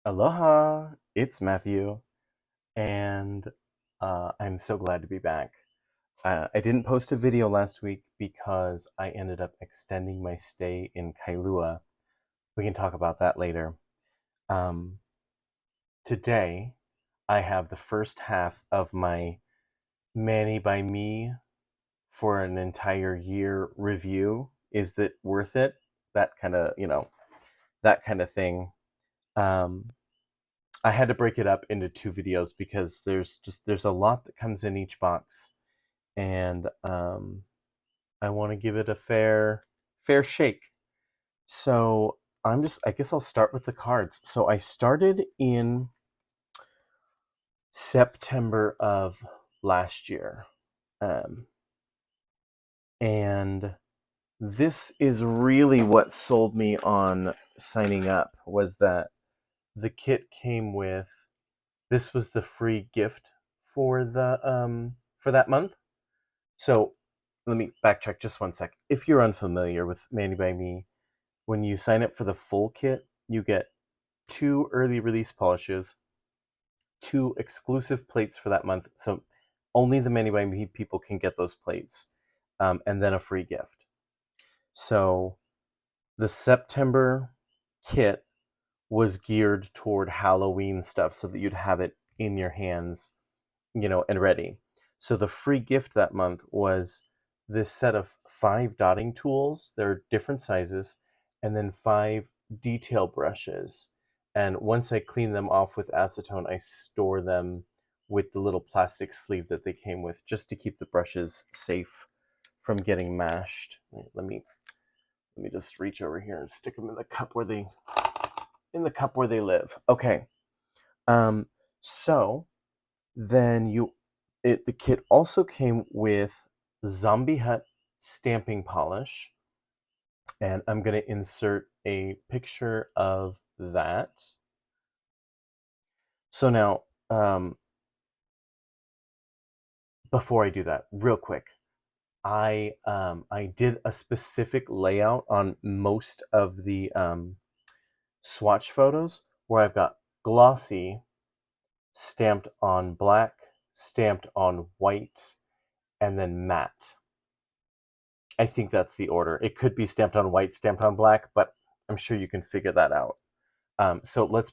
Aloha, it's Matthew, and I'm so glad to be back. I didn't post a video last week because I ended up extending my stay in Kailua. We can talk about that later. Um, Today, I have the first half of my Mani by Me for an entire year review. Is that worth it? That kind of, that kind of thing. Um, I had to break it up into two videos because there's a lot that comes in each box, and I want to give it a fair shake. So I guess I'll start with the cards. So I started in September of last year, um, and this is really what sold me on signing up. Was that the kit came with, this was the free gift for that month. So let me backtrack just one sec. If you're unfamiliar with Mani by Me, when you sign up for the full kit, you get 2 early release polishes, 2 exclusive plates for that month. So only the Mani by Me people can get those plates, and then a free gift. So the September kit was geared toward Halloween stuff so that you'd have it in your hands, and ready. So the free gift that month was this set of 5 dotting tools. They're different sizes, and then 5 detail brushes. And once I clean them off with acetone, I store them with the little plastic sleeve that they came with, just to keep the brushes safe from getting mashed. Let me just reach over here and stick them in the cup where they live. Okay. Um, so then the kit also came with Zombie Hut stamping polish, and I'm going to insert a picture of that. So now, before I do that, real quick, I did a specific layout on most of the swatch photos where I've got glossy stamped on black, stamped on white, and then matte. I think that's the order. It could be stamped on white, stamped on black, but I'm sure you can figure that out. So let's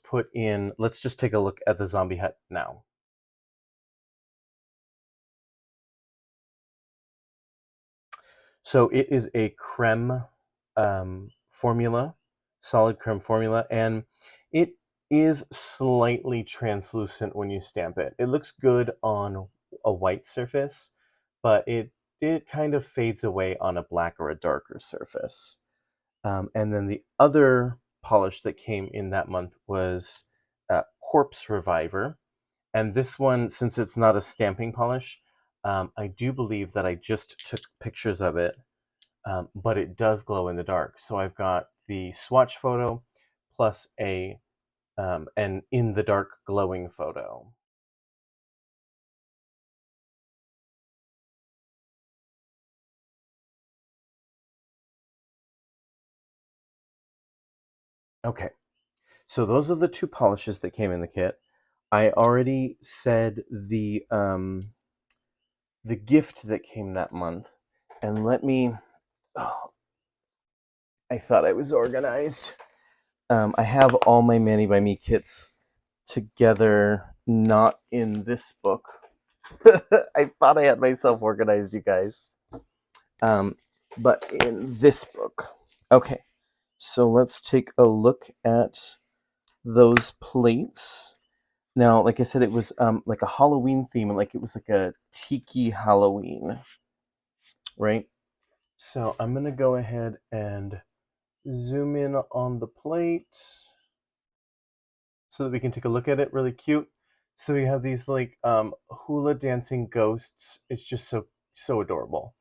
just take a look at the Zombie Hut now. So it is a creme formula, solid creme formula, and it is slightly translucent when you stamp it. It looks good on a white surface, but it kind of fades away on a black or a darker surface. And then the other polish that came in that month was Corpse Reviver. And this one, since it's not a stamping polish, I do believe that I just took pictures of it, but it does glow in the dark. So I've got the swatch photo plus an in the dark glowing photo. Okay, so those are the 2 polishes that came in the kit. I already said the gift that came that month, and oh, I thought I was organized. I have all my Mani by Me kits together, not in this book. I thought I had myself organized, you guys. Um, but in this book. Okay, so let's take a look at those plates. Now, like I said, it was like a Halloween theme, like it was like a tiki Halloween, right? So I'm gonna go ahead and zoom in on the plate so that we can take a look at it. Really cute. So we have these like hula dancing ghosts. It's just so adorable.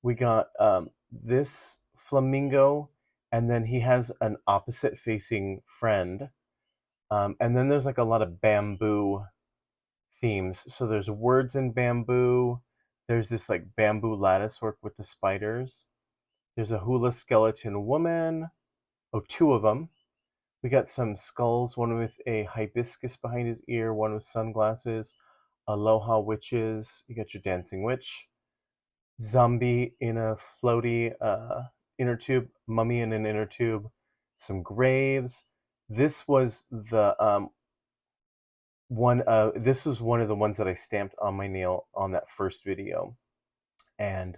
We got this flamingo, and then he has an opposite facing friend. And then there's like a lot of bamboo themes. So there's words in bamboo. There's this like bamboo lattice work with the spiders. There's a hula skeleton woman. Oh, 2 of them. We got some skulls, one with a hibiscus behind his ear, one with sunglasses, Aloha witches. You got your dancing witch, zombie in a floaty inner tube, mummy in an inner tube, some graves. This was the this was one of the ones that I stamped on my nail on that first video. And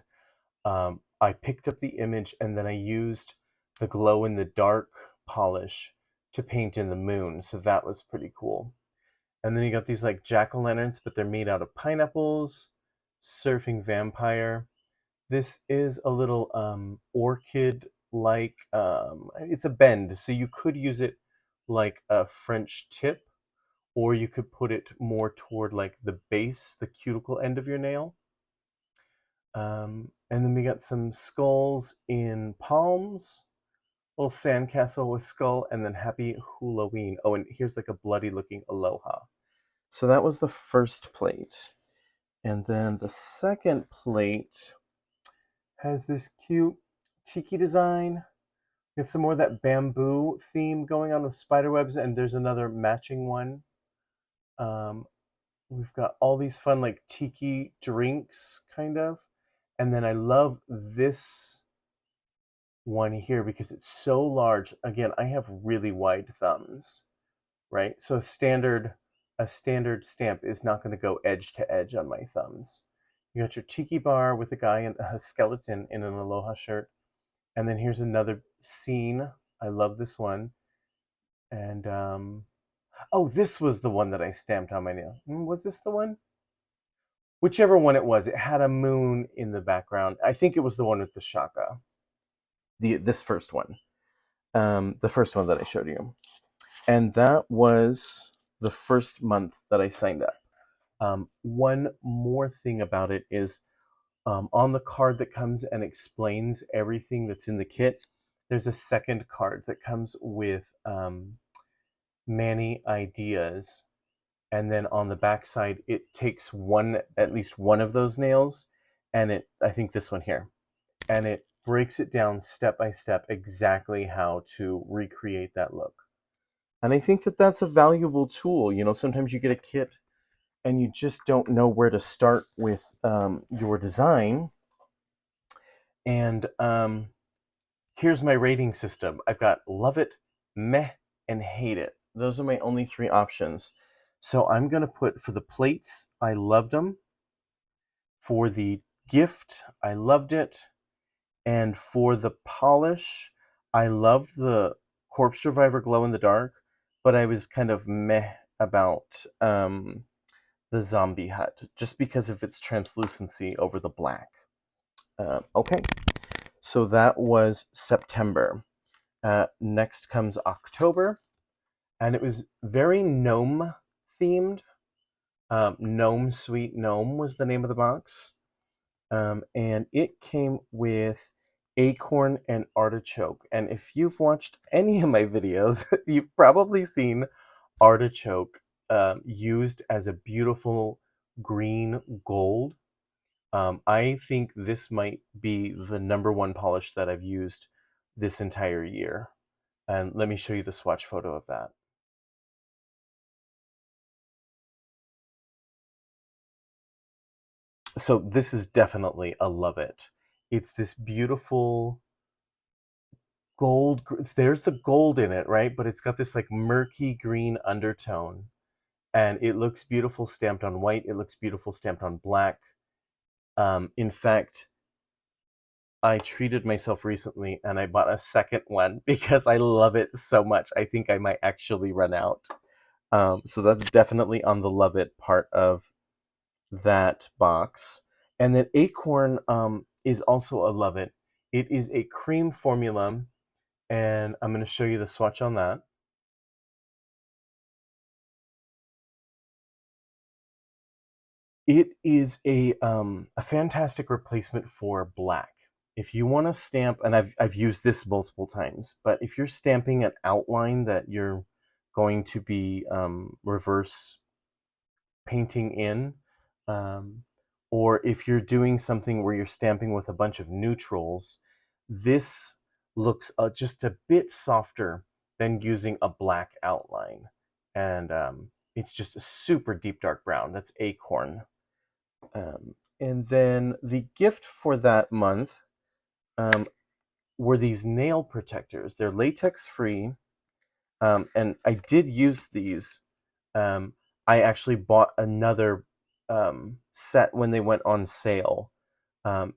I picked up the image and then I used the glow in the dark polish to paint in the moon. So that was pretty cool. And then you got these like jack-o'-lanterns, but they're made out of pineapples, surfing vampire. This is a little orchid like, it's a bend, so you could use it like a French tip, or you could put it more toward like the base, the cuticle end of your nail. And then we got some skulls in palms, little sandcastle with skull, and then happy Halloween. Oh, and here's like a bloody looking aloha. So that was the first plate. And then the second plate has this cute tiki design. Get some more of that bamboo theme going on with spider webs, and there's another matching one. We've got all these fun like tiki drinks, kind of. And then I love this one here because it's so large. Again, I have really wide thumbs, right? So a standard stamp is not going to go edge to edge on my thumbs. You got your tiki bar with a guy in a skeleton in an aloha shirt. And then here's another scene. I love this one. And oh, this was the one that I stamped on my nail. Was this the one? Whichever one it was, it had a moon in the background. I think it was the one with the shaka. This first one. The first one that I showed you. And that was the first month that I signed up. One more thing about it is on the card that comes and explains everything that's in the kit, there's a second card that comes with Mani ideas. And then on the back side, it takes at least one of those nails, and I think this one here, and it breaks it down step by step exactly how to recreate that look. And I think that that's a valuable tool. You know, sometimes you get a kit and you just don't know where to start with your design. And here's my rating system. I've got love it, meh, and hate it. Those are my only three options. So I'm going to put, for the plates, I loved them. For the gift, I loved it. And for the polish, I loved the Corpse Survivor glow in the dark, but I was kind of meh about the zombie hut, just because of its translucency over the black. Okay, so that was September. Next comes October, and it was very gnome themed. Gnome Sweet Gnome was the name of the box. And it came with acorn and artichoke. And if you've watched any of my videos, you've probably seen artichoke used as a beautiful green gold. I think this might be the #1 polish that I've used this entire year. And let me show you the swatch photo of that. So this is definitely a love it. It's this beautiful gold. There's the gold in it, right? But it's got this like murky green undertone. And it looks beautiful stamped on white. It looks beautiful stamped on black. In fact, I treated myself recently and I bought a second one because I love it so much. I think I might actually run out. So that's definitely on the love it part of that box. And then acorn is also a love it. It is a cream formula, and I'm going to show you the swatch on that. It is a fantastic replacement for black. If you want to stamp, and I've used this multiple times, but if you're stamping an outline that you're going to be reverse painting in, or if you're doing something where you're stamping with a bunch of neutrals, this looks just a bit softer then using a black outline. And it's just a super deep dark brown. That's acorn. And then the gift for that month were these nail protectors. They're latex free. And I did use these. I actually bought another set when they went on sale.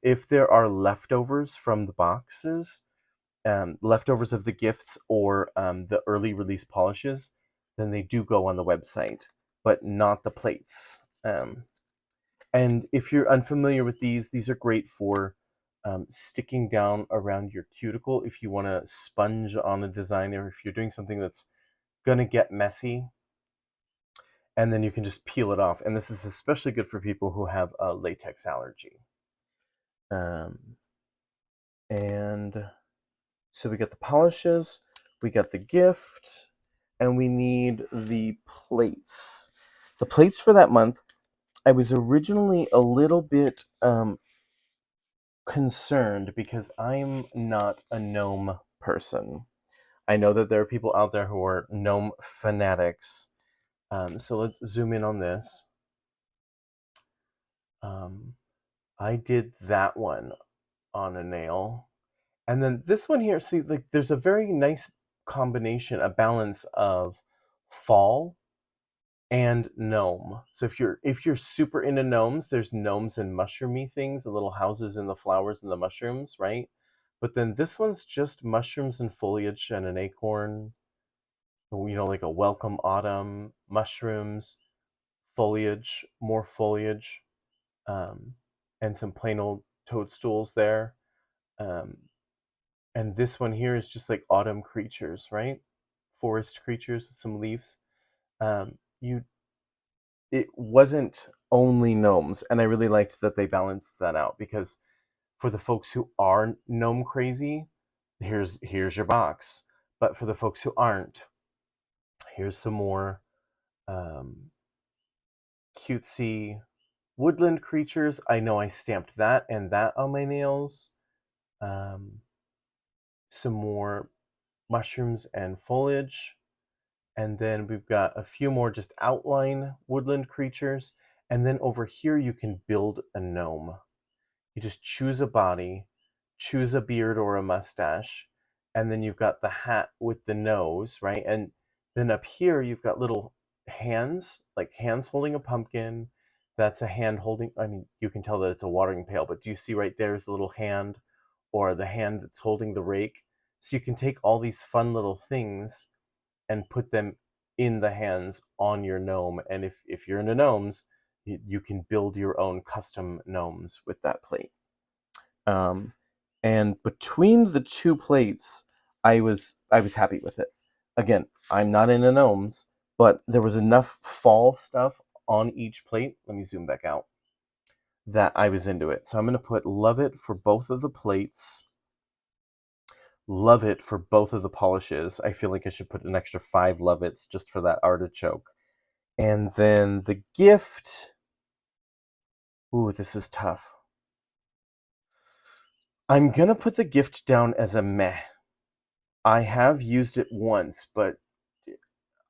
If there are leftovers from the boxes, leftovers of the gifts or the early release polishes, then they do go on the website, but not the plates. And if you're unfamiliar with these are great for sticking down around your cuticle if you want to sponge on a design, or if you're doing something that's going to get messy, and then you can just peel it off. And this is especially good for people who have a latex allergy. And so we got the polishes, we got the gift, and we need the plates. The plates for that month, I was originally a little bit concerned because I'm not a gnome person. I know that there are people out there who are gnome fanatics. So let's zoom in on this. I did that one on a nail. And then this one here, see, like there's a very nice combination, a balance of fall and gnome. So if you're super into gnomes, there's gnomes and mushroomy things, the little houses and the flowers and the mushrooms, right? But then this one's just mushrooms and foliage and an acorn, like a welcome autumn, mushrooms, foliage, more foliage, um, and some plain old toadstools there. Um, and this one here is just like autumn creatures, right? Forest creatures with some leaves. You It wasn't only gnomes, and I really liked that they balanced that out, because for the folks who are gnome crazy, here's your box. But for the folks who aren't, here's some more cutesy woodland creatures. I know I stamped that and that on my nails. Some more mushrooms and foliage. And then we've got a few more just outline woodland creatures. And then over here, you can build a gnome. You just choose a body, choose a beard or a mustache, and then you've got the hat with the nose, right? And then up here, you've got little hands, like hands holding a pumpkin. That's a hand holding, I mean, you can tell that it's a watering pail, but do you see right there is a little hand, or the hand that's holding the rake? So you can take all these fun little things and put them in the hands on your gnome. And if you're into gnomes, you can build your own custom gnomes with that plate. And between the two plates, I was happy with it. Again, I'm not into gnomes, but there was enough fall stuff on each plate. Let me zoom back out. That I was into it. So I'm going to put love it for both of the plates. Love it for both of the polishes. I feel like I should put an extra 5 love it's just for that artichoke. And then the gift. Ooh, this is tough. I'm going to put the gift down as a meh. I have used it once, but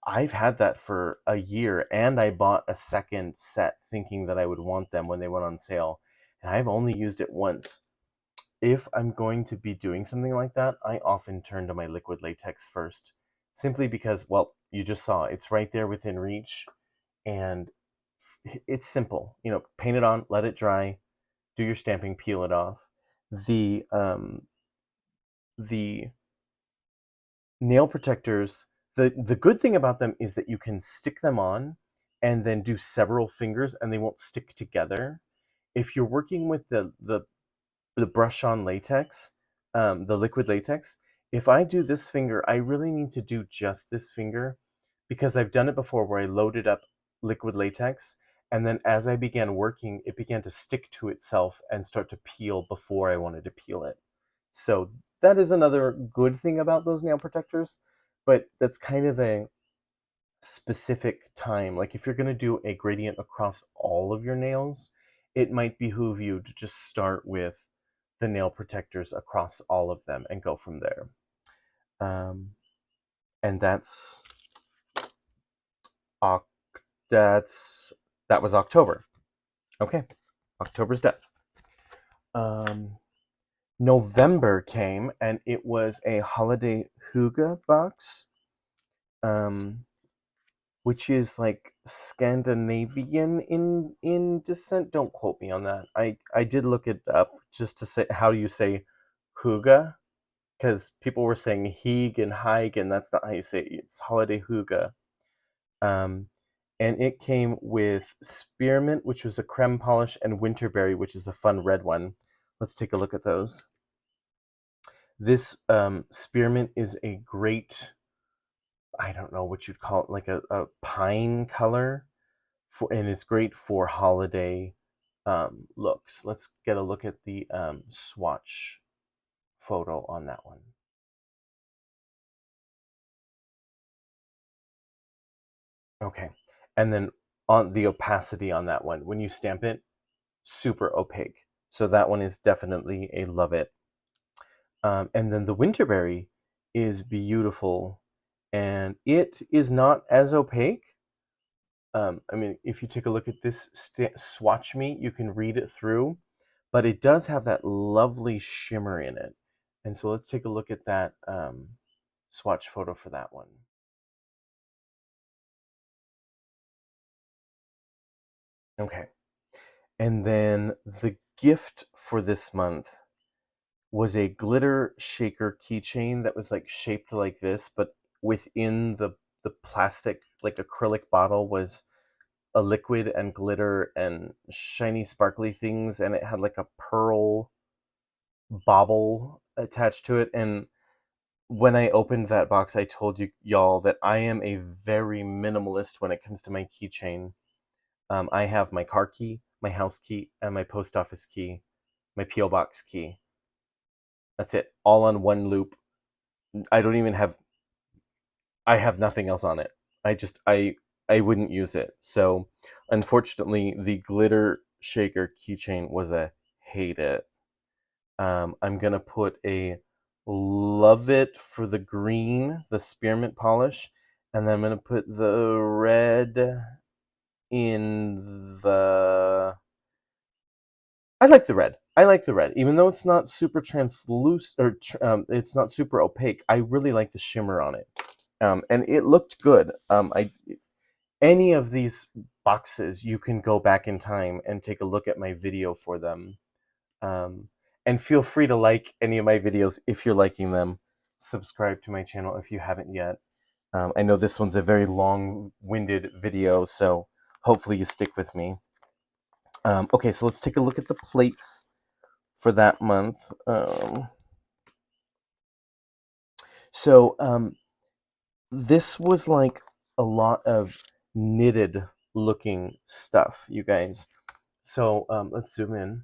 I've had that for a year, and I bought a second set thinking that I would want them when they went on sale, and I've only used it once. If I'm going to be doing something like that, I often turn to my liquid latex first, simply because, well, you just saw it's right there within reach, and it's simple. Paint it on, let it dry, do your stamping, peel it off. The nail protectors, the good thing about them is that you can stick them on and then do several fingers and they won't stick together. If you're working with the brush on latex, the liquid latex, if I do this finger, I really need to do just this finger, because I've done it before where I loaded up liquid latex, and then as I began working, it began to stick to itself and start to peel before I wanted to peel it. So that is another good thing about those nail protectors, but that's kind of a specific time. Like if you're going to do a gradient across all of your nails, it might behoove you to just start with the nail protectors across all of them and go from there. and that was October. Okay, October's done. November came, and it was a holiday hygge box, which is like Scandinavian in descent. Don't quote me on that. I did look it up just to say how do you say hygge, because people were saying Heeg and Haig, and that's not how you say it. It's holiday hygge. And it came with spearmint, which was a creme polish, and winterberry, which is a fun red one. Let's take a look at those. This spearmint is a great, I don't know what you'd call it, like a pine color, and it's great for holiday looks. Let's get a look at the swatch photo on that one. Okay, and then on the opacity on that one, when you stamp it, super opaque. So that one is definitely a love it. And then the winterberry is beautiful, and it is not as opaque. I mean, if you take a look at this swatch me, you can read it through, but it does have that lovely shimmer in it. And so let's take a look at that swatch photo for that one. Okay. And then the gift for this month was a glitter shaker keychain that was like shaped like this, but within the plastic, like acrylic bottle, was a liquid and glitter and shiny sparkly things, and it had like a pearl bauble attached to it. And when I opened that box, I told y'all that I am a very minimalist when it comes to my keychain. I have my car key, my house key, and my post office key, my P.O. box key. That's it, all on one loop. I don't even have, I have nothing else on it. I wouldn't use it. So unfortunately, the glitter shaker keychain was a hate it. I'm gonna put a love it for the green, the spearmint polish, and then I'm gonna put the red in the. I like the red. I like the red, even though it's not super translucent or it's not super opaque. I really like the shimmer on it, and it looked good. Any of these boxes, you can go back in time and take a look at my video for them. Um, and feel free to like any of my videos if you're liking them. Subscribe to my channel if you haven't yet. I know this one's a very long-winded video, so hopefully you stick with me. Okay, so let's take a look at the plates for that month. This was like a lot of knitted looking stuff, you guys. So let's zoom in.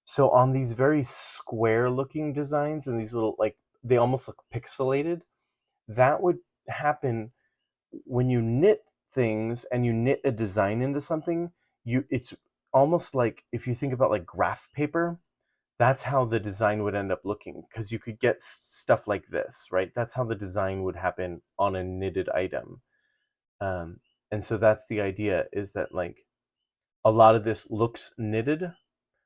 So on these very square looking designs and these little, like, they almost look pixelated, that would happen when you knit things and you knit a design into something. It's almost like, if you think about like graph paper, that's how the design would end up looking, because you could get stuff like this, right? That's how the design would happen on a knitted item. And so that's the idea, is that like a lot of this looks knitted,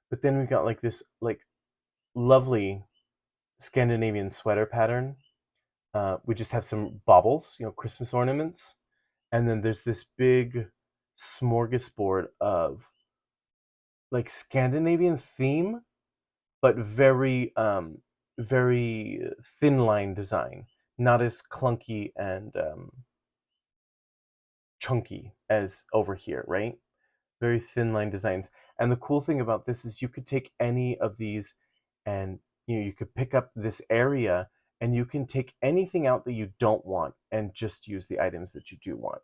but then we've got like this like lovely Scandinavian sweater pattern. We just have some baubles, Christmas ornaments, and then there's this big smorgasbord of like Scandinavian theme, but very thin line design, not as clunky and chunky as over here, right? Very thin line designs. And the cool thing about this is you could take any of these, and you could pick up this area, and you can take anything out that you don't want and just use the items that you do want.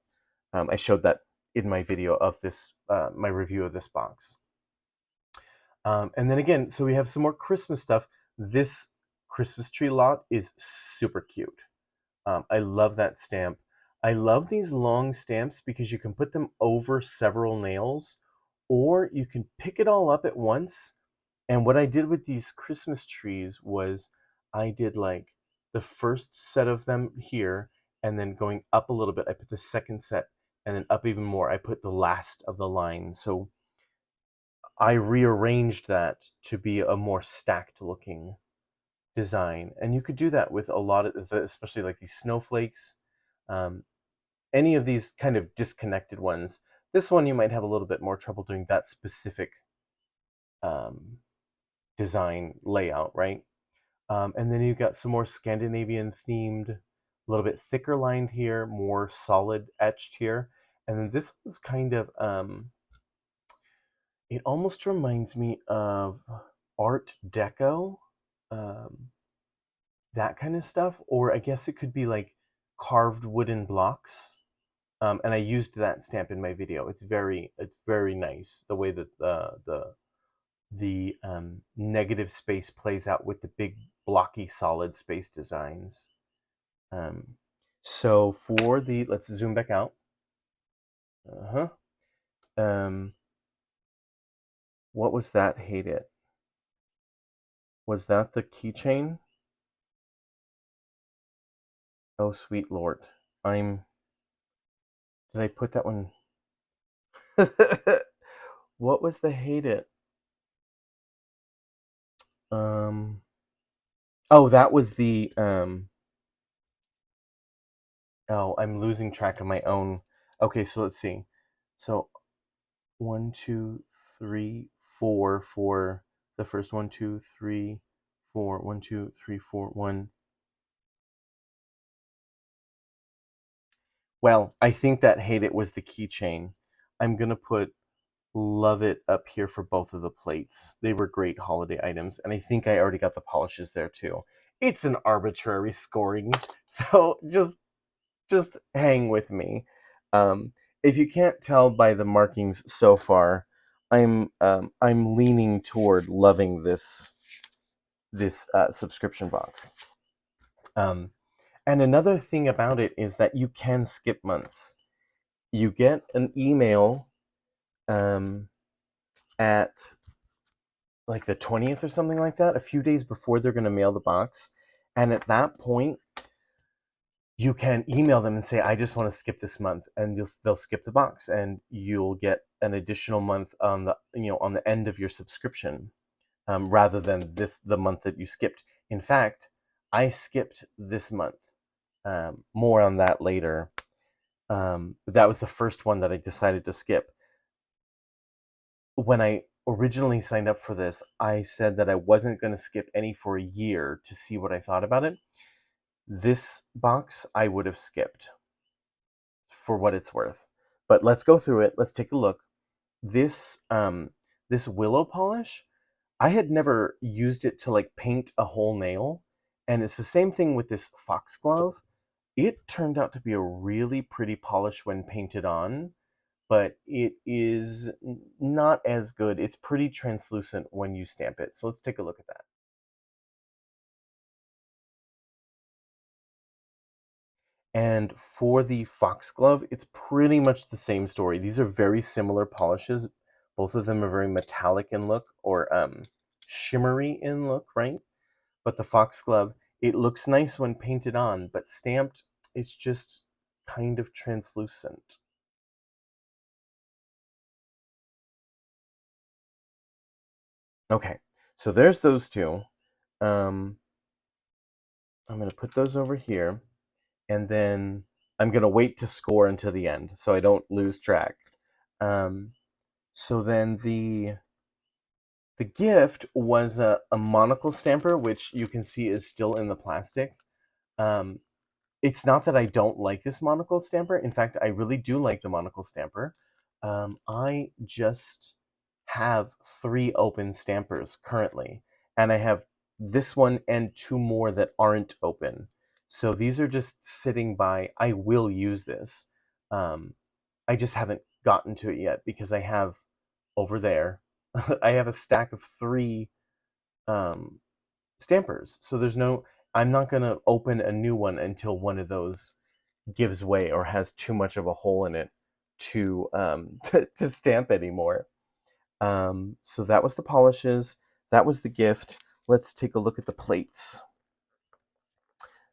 I showed that in my video of this, my review of this box. And then again, so we have some more Christmas stuff. This Christmas tree lot is super cute. I love that stamp. I love these long stamps because you can put them over several nails, or you can pick it all up at once. And what I did with these Christmas trees was I did like the first set of them here, and then going up a little bit, I put the second set, and then up even more, I put the last of the line. So I rearranged that to be a more stacked looking design. And you could do that with a lot of the, especially like these snowflakes, um, any of these kind of disconnected ones. This one you might have a little bit more trouble doing that specific um, design layout, right? And then you've got some more Scandinavian themed, a little bit thicker lined here, more solid etched here. And then this one's kind of, it almost reminds me of Art Deco, um, that kind of stuff. Or I guess it could be like carved wooden blocks. And I used that stamp in my video. It's very nice the way that the negative space plays out with the big blocky solid space designs. So for the, let's zoom back out. What was that? Hate it. Was that the keychain? Oh, sweet Lord. Did I put that one? What was the hate it? Oh, that was the, oh, I'm losing track of my own. Okay, so let's see. So 1, 2, 3, 4 for the first 1, 2, 3, 4, 1, 2, 3, 4, 1. Well, I think that hate it was the keychain. I'm gonna put love it up here for both of the plates. They were great holiday items, and I think I already got the polishes there too. It's an arbitrary scoring, so just hang with me. If you can't tell by the markings so far, I'm leaning toward loving this subscription box. And another thing about it is that you can skip months. You get an email at like the 20th or something like that, a few days before they're going to mail the box. And at that point, you can email them and say, I just want to skip this month, and they'll skip the box, and you'll get an additional month on the end of your subscription, rather than the month that you skipped. In fact, I skipped this month. More on that later. But that was the first one that I decided to skip. When I originally signed up for this, I said that I wasn't going to skip any for a year to see what I thought about it. This box I would have skipped for what it's worth. But let's go through it. Let's take a look. This this willow polish, I had never used it to like paint a whole nail, and it's the same thing with this foxglove. It turned out to be a really pretty polish when painted on, but it is not as good. It's pretty translucent when you stamp it. So let's take a look at that. And for the foxglove, it's pretty much the same story. These are very similar polishes. Both of them are very metallic in look, or shimmery in look, right? But the foxglove, it looks nice when painted on, but stamped, it's just kind of translucent. Okay, so there's those two. I'm going to put those over here, and then I'm going to wait to score until the end so I don't lose track. So then the gift was a monocle stamper, which you can see is still in the plastic. It's not that I don't like this monocle stamper. In fact, I really do like the monocle stamper. I just have 3 open stampers currently, and I have this one and 2 more that aren't open. So these are just sitting by. I will use this. I just haven't gotten to it yet because I have over there, I have a stack of 3 um, stampers. So I'm not going to open a new one until one of those gives way or has too much of a hole in it to to stamp anymore. So that was the polishes. That was the gift. Let's take a look at the plates.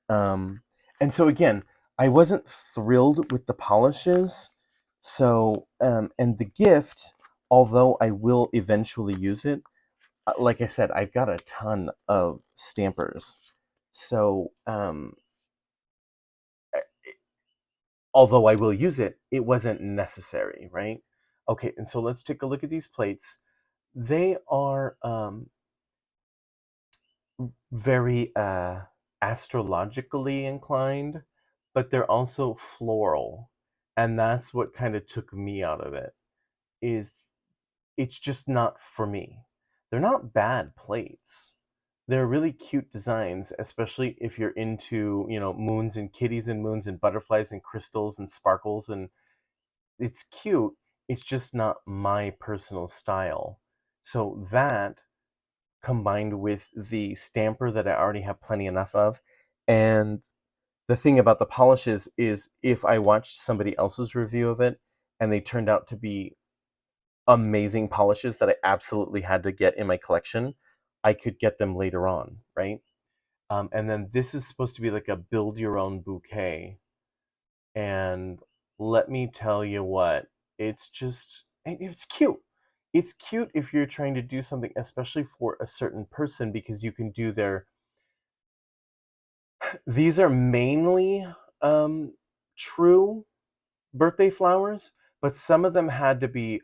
And so again, I wasn't thrilled with the polishes. So, and the gift, although I will eventually use it, like I said, I've got a ton of stampers. So, although I will use it, it wasn't necessary, right? Okay, and so let's take a look at these plates. They are very astrologically inclined, but they're also floral. And that's what kind of took me out of it, is it's just not for me. They're not bad plates. They're really cute designs, especially if you're into, moons and kitties and moons and butterflies and crystals and sparkles, and it's cute. It's just not my personal style. So that combined with the stamper that I already have plenty enough of, and the thing about the polishes is if I watched somebody else's review of it and they turned out to be amazing polishes that I absolutely had to get in my collection, I could get them later on, right? And then this is supposed to be like a build your own bouquet. And let me tell you what, it's cute. It's cute if you're trying to do something, especially for a certain person, because you can do these are mainly true birthday flowers, but some of them had to be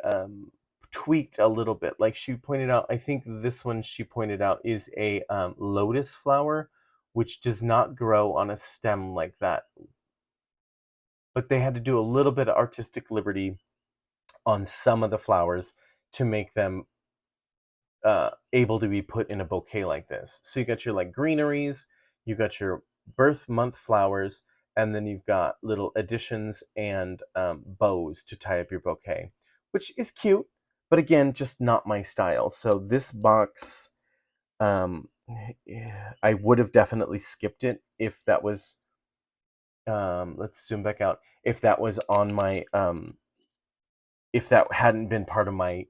tweaked a little bit. Like she pointed out, I think this one she pointed out is a lotus flower, which does not grow on a stem like that. But they had to do a little bit of artistic liberty on some of the flowers to make them able to be put in a bouquet like this. So you got your like greeneries, you got your birth month flowers, and then you've got little additions and bows to tie up your bouquet, which is cute, but again, just not my style. So this box, um, I would have definitely skipped it if that was, let's zoom back out, if that was on my, if that hadn't been part of my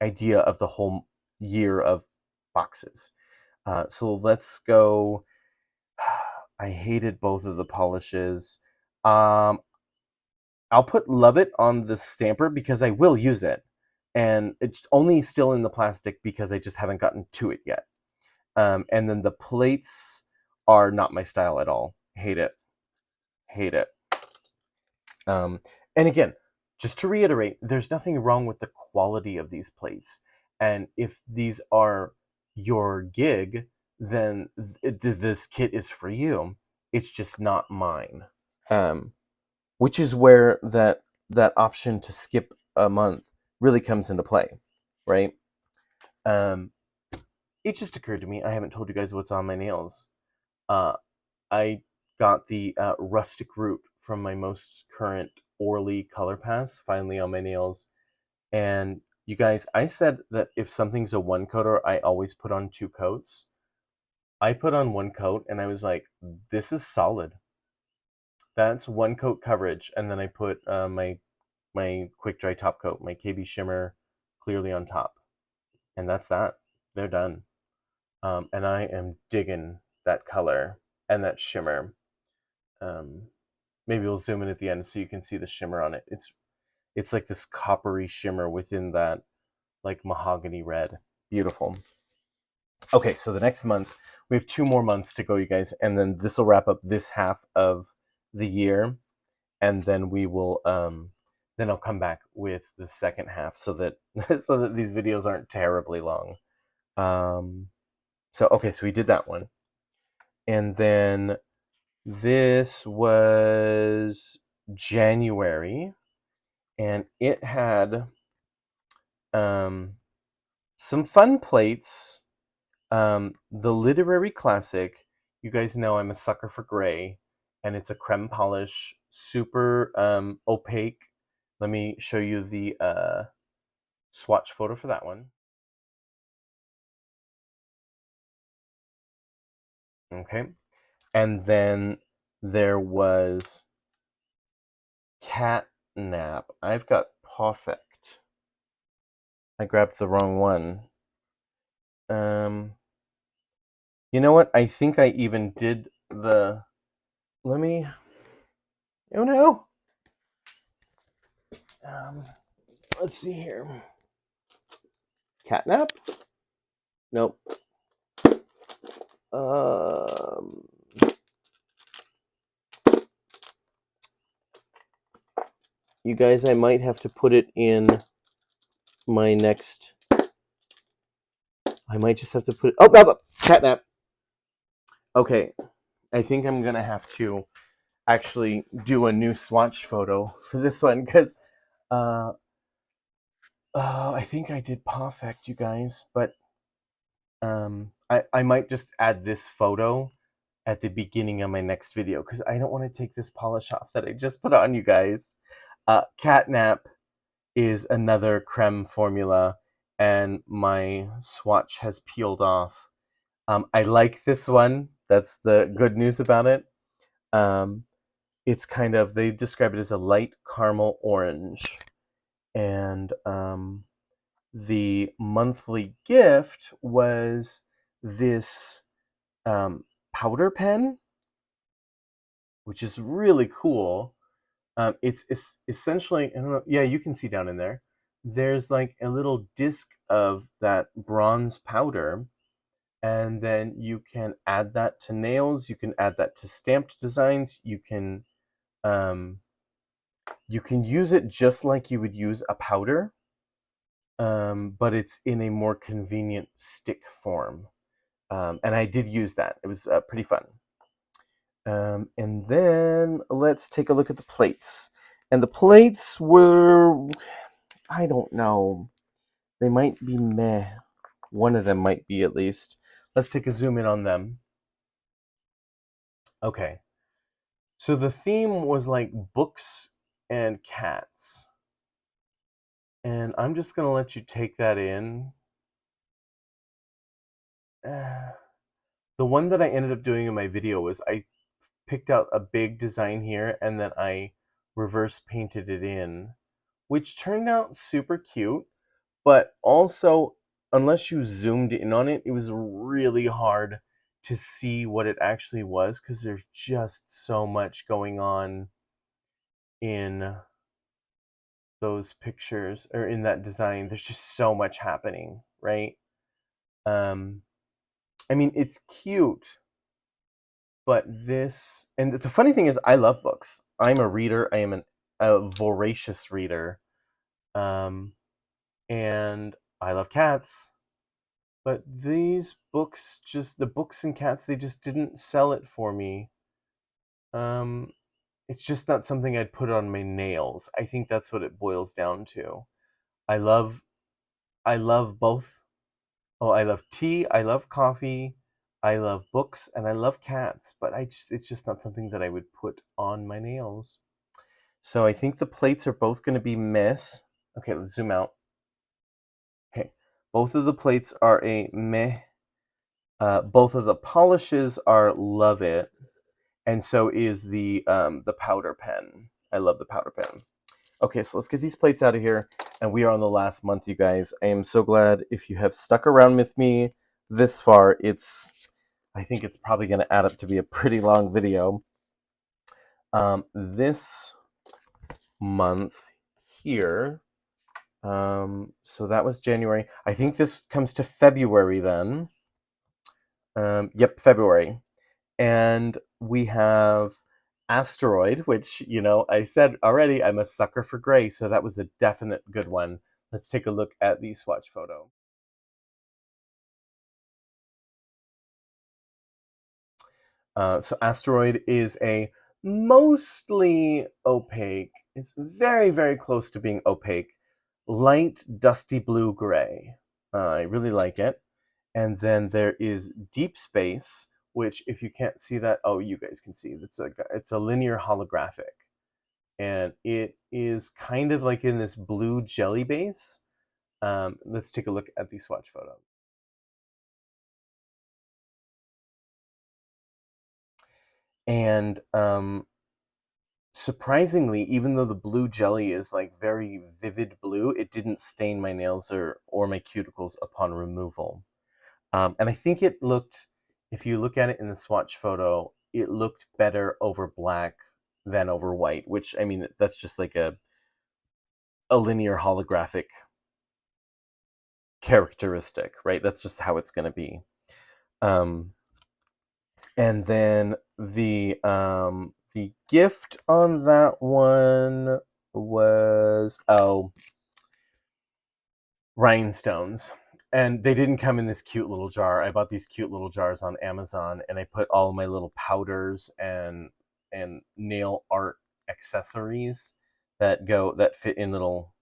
idea of the whole year of boxes. So let's go. I hated both of the polishes. Um, I'll put Love It on the stamper because I will use it. And it's only still in the plastic because I just haven't gotten to it yet. And then the plates are not my style at all. Hate it. Hate it. Um, and again, just to reiterate, there's nothing wrong with the quality of these plates. And if these are your gig, then this kit is for you. It's just not mine. Um, which is where that option to skip a month really comes into play, right? Um, it just occurred to me, I haven't told you guys what's on my nails. I got the Rustic root from my most current ORLY color pass finally on my nails. And you guys, I said that if something's a one coater, I always put on two coats. I put on one coat and I was like, this is solid. That's one coat coverage. And then I put my quick dry top coat, my KBShimmer clearly on top. And that's that. They're done. And I am digging that color and that shimmer. Um, Maybe we'll zoom in at the end so you can see the shimmer on it. It's like this coppery shimmer within that like mahogany red. Beautiful. Okay, so the next month we have 2 more months to go, you guys, and then this will wrap up this half of the year, and then we will then I'll come back with the second half so that so that these videos aren't terribly long. So okay, so we did that one, and then this was January, and it had some fun plates. The literary classic, you guys know I'm a sucker for gray, and it's a creme polish, super opaque. Let me show you the swatch photo for that one. Okay. And then there was Catnap. I've got Perfect. I grabbed the wrong one. Um, you know what? I think I even did the. Let me. Oh no. Let's see here. Catnap? Nope. You guys, I might have to put it in my next. I might just have to put it. Oh, catnap. Okay, I think I'm gonna have to actually do a new swatch photo for this one because I think I did perfect, you guys, but I might just add this photo at the beginning of my next video because I don't want to take this polish off that I just put on, you guys. Catnap is another creme formula, and my swatch has peeled off. I like this one. That's the good news about it. It's kind of, they describe it as a light caramel orange. And the monthly gift was this powder pen, which is really cool. It's essentially, I don't know, yeah, you can see down in there. There's like a little disc of that bronze powder, and then you can add that to nails. You can add that to stamped designs. You can use it just like you would use a powder, but it's in a more convenient stick form. And I did use that. It was pretty fun. And then let's take a look at the plates. And the plates were, I don't know, they might be meh. One of them might be, at least. Let's take a zoom in on them. Okay. So the theme was like books and cats. And I'm just going to let you take that in. The one that I ended up doing in my video was I picked out a big design here and then I reverse painted it in, which turned out super cute, but also, unless you zoomed in on it, it was really hard to see what it actually was because there's just so much going on in those pictures or in that design. There's just so much happening, right? I mean, it's cute, but this, and the funny thing is, I love books. I'm a reader. I am a voracious reader, and I love cats. But these books, just the books and cats, they just didn't sell it for me. It's just not something I'd put on my nails. I think that's what it boils down to. I love both. Oh, I love tea, I love coffee, I love books, and I love cats, but it's just not something that I would put on my nails. So I think the plates are both going to be meh. Okay, let's zoom out. Okay, both of the plates are a meh. Both of the polishes are love it, and so is the powder pen. I love the powder pen. Okay, so let's get these plates out of here, and we are on the last month, you guys. I am so glad if you have stuck around with me this far. I think it's probably going to add up to be a pretty long video. This month here, so that was January. I think this comes to February then. Yep, February. And we have Asteroid, which, I said already, I'm a sucker for gray, so that was a definite good one. Let's take a look at the swatch photo. So Asteroid is a mostly opaque, it's very, very close to being opaque, light dusty blue gray. I really like it. And then there is Deep Space, which, if you can't see that, oh, you guys can see. It's a linear holographic. And it is kind of like in this blue jelly base. Let's take a look at the swatch photo. And surprisingly, even though the blue jelly is like very vivid blue, it didn't stain my nails or my cuticles upon removal. And I think it looked, if you look at it in the swatch photo, it looked better over black than over white, which, I mean, that's just like a linear holographic characteristic, right? That's just how it's going to be. And then the gift on that one was rhinestones. And they didn't come in this cute little jar. I bought these cute little jars on Amazon, and I put all of my little powders and nail art accessories that fit in little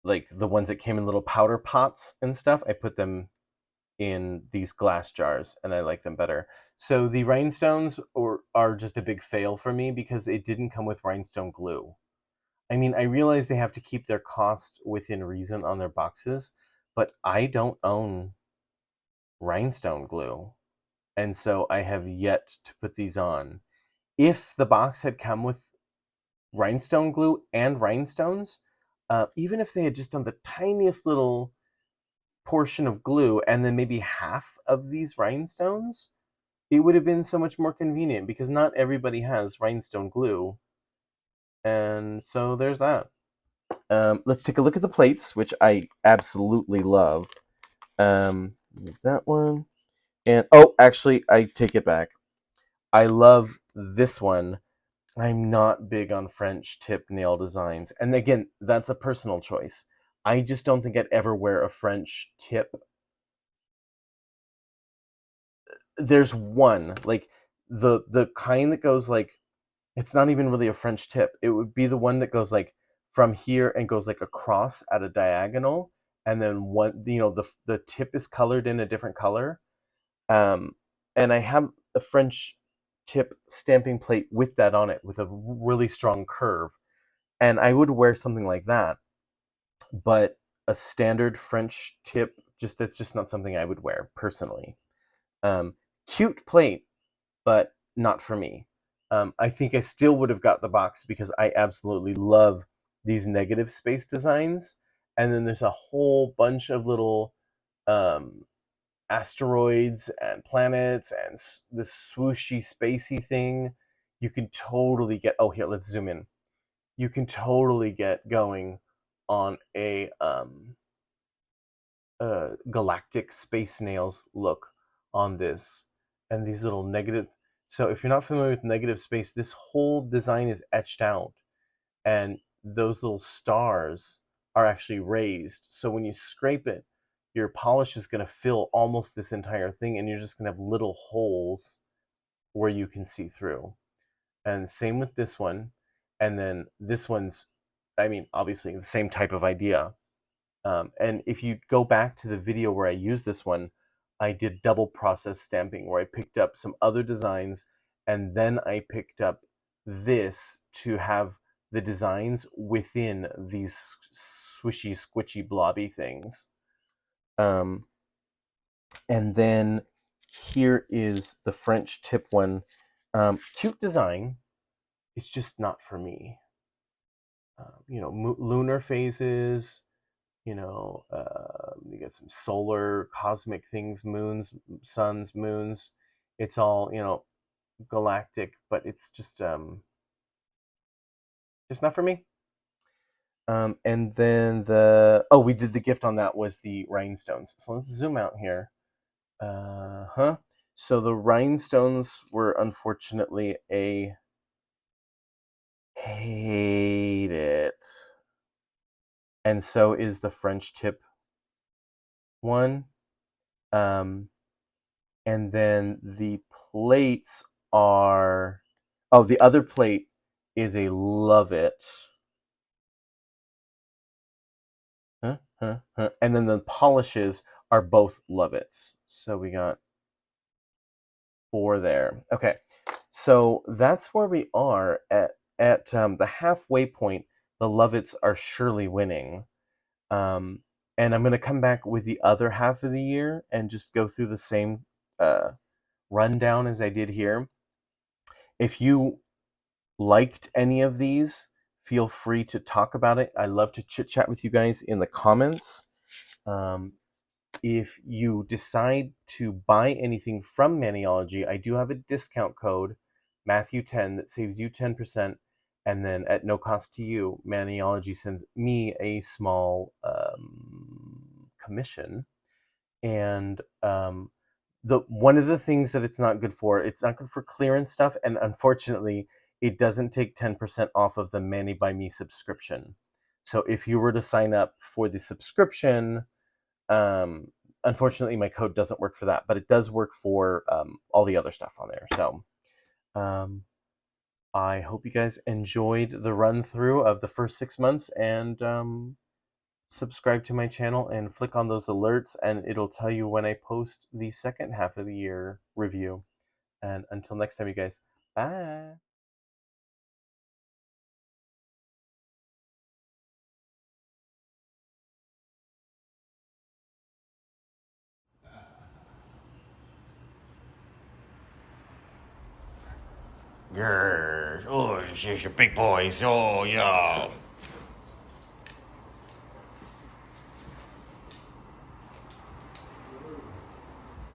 like the ones that came in little powder pots and stuff. I put them in these glass jars, and I like them better. So the rhinestones are just a big fail for me because it didn't come with rhinestone glue. I mean, I realize they have to keep their cost within reason on their boxes, but I don't own rhinestone glue, and so I have yet to put these on. If the box had come with rhinestone glue and rhinestones, even if they had just done the tiniest little portion of glue and then maybe half of these rhinestones, it would have been so much more convenient because not everybody has rhinestone glue. And so there's that. Let's take a look at the plates, which I absolutely love. There's that one. And oh, actually, I take it back. I love this one. I'm not big on French tip nail designs. And again, that's a personal choice. I just don't think I'd ever wear a French tip. There's one, like the kind that goes like, it's not even really a French tip. It would be the one that goes like from here and goes like across at a diagonal, and then one, the tip is colored in a different color. And I have a French tip stamping plate with that on it, with a really strong curve, and I would wear something like that. But a standard French tip, that's just not something I would wear personally. Cute plate, but not for me. I think I still would have got the box because I absolutely love these negative space designs. And then there's a whole bunch of little asteroids and planets and this swooshy, spacey thing. You can totally get, oh, here, let's zoom in. You can totally get going on a galactic space snails look on this, and these little negative. So if you're not familiar with negative space, this whole design is etched out, and those little stars are actually raised. So when you scrape it, your polish is going to fill almost this entire thing, and you're just going to have little holes where you can see through. And same with this one. And then this one's, I mean, obviously the same type of idea. And if you go back to the video where I used this one, I did double process stamping where I picked up some other designs and then I picked up this to have the designs within these swishy, squishy, blobby things. And then here is the French tip one. Cute design. It's just not for me. Lunar phases. You get some solar cosmic things, moons, suns, moons. It's all, galactic, but it's just not for me. And then we did the gift on that was the rhinestones. So let's zoom out here. So the rhinestones were unfortunately hate it. And so is the French tip one. And then the plates are, the other plate is a love it. And then the polishes are both love it's. So we got 4 there. Okay, so that's where we are at the halfway point. The love it's are surely winning. And I'm going to come back with the other half of the year and just go through the same rundown as I did here. If you liked any of these, feel free to talk about it. I love to chit chat with you guys in the comments. If you decide to buy anything from Maniology, I do have a discount code Matthew 10 that saves you 10%, and then at no cost to you, Maniology sends me a small commission. And the one of the things that it's not good for clearance stuff, and unfortunately, it doesn't take 10% off of the Mani by Me subscription. So if you were to sign up for the subscription, um, unfortunately, my code doesn't work for that, but it does work for all the other stuff on there. So um, I hope you guys enjoyed the run through of the first 6 months, and subscribe to my channel and flick on those alerts, and it'll tell you when I post the second half of the year review. And until next time, you guys, bye. Grr. Oh, she's a big boys. Oh, yeah.